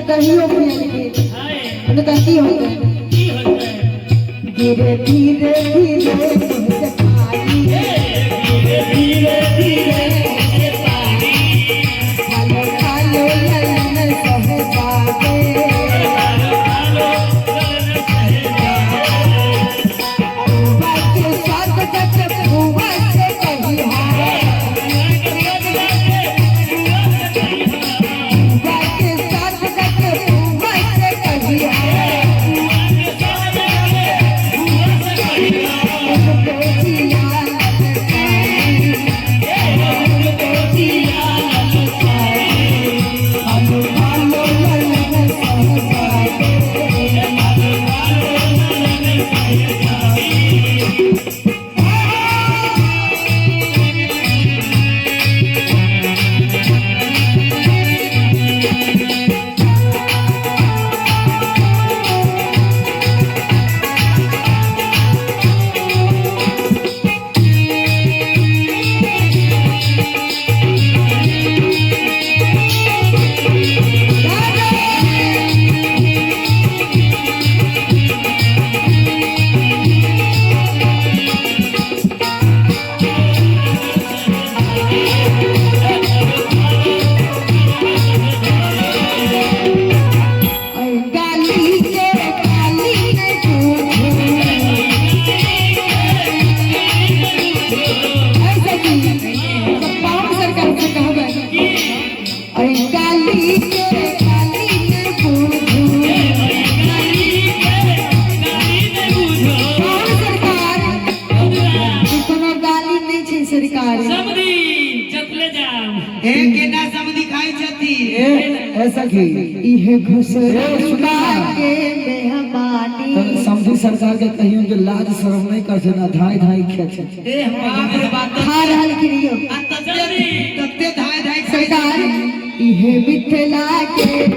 कहियो बोले हाय न की होता है धीरे धीरे धीरे तुझसे पाई धीरे धीरे धीरे तुझसे पाई कालो कालो ललन सब जागे कालो ललन सब जागे बाके साथ जग हुआ से कही है बाके साथ जग हुआ से कही है ऐसा की इहे घुसरा के मेहमानी समझी सरकार के कहियो जो लाज शर्म नहीं कर ना धाई धाई खेचे ए बाप रे बात खा रहल की रियो तत्ते धाई धाई सरकार इहे मिथिला के